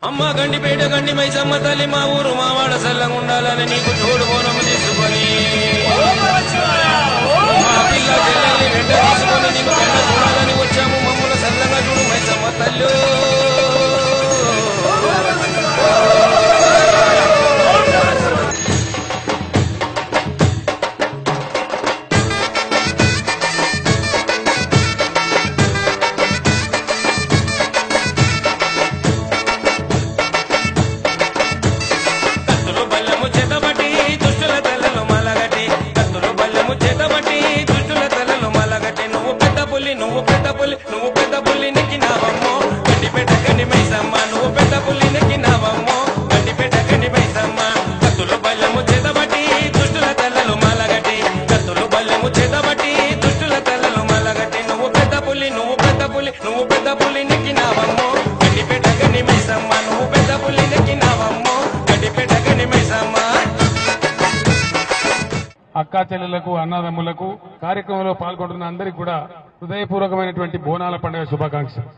అమ్మ గండిపేట గండి మైసమ్మ తల్లి మా ఊరు మావాడ సల్లంగా ఉండాలని నీకు తోడు బోనం తీసుకొని మా పిల్ల చెల్లెల్ని వెంట తీసుకొని నీకు వెంట చూడాలని వచ్చాము. మమ్మల్ని సల్లంగా చూడు మైసమ్మ తల్లి. నువ్వు పెద్ద పుల్లి నెక్కినావమ్మో గండిపేట గండి మైసమ్మ. నువ్వు పెద్ద పుల్లి నెక్కినావమ్మో గండిపేట గండి మైసమ్మ. కత్తులు బల్లెము చేతబట్టి దుష్టుల తల్లలు మాలగట్టి. కత్తులు బల్లెము చేతబట్టి దుష్టుల తల్లలు మాలగట్టి. నువ్వు పెద్ద పుల్లి నెక్కినావమ్మో గండిపేట గండి మైసమ్మ. నువ్వు పెద్ద పుల్లి నెక్కినావమ్మో గండిపేట గండి మైసమ్మ. అక్కా చెల్లెలకు అన్నదమ్ములకు కార్యక్రమంలో పాల్గొంటున్న అందరికీ కూడా హృదయపూర్వకమైనటువంటి బోనాల పండుగ శుభాకాంక్షలు.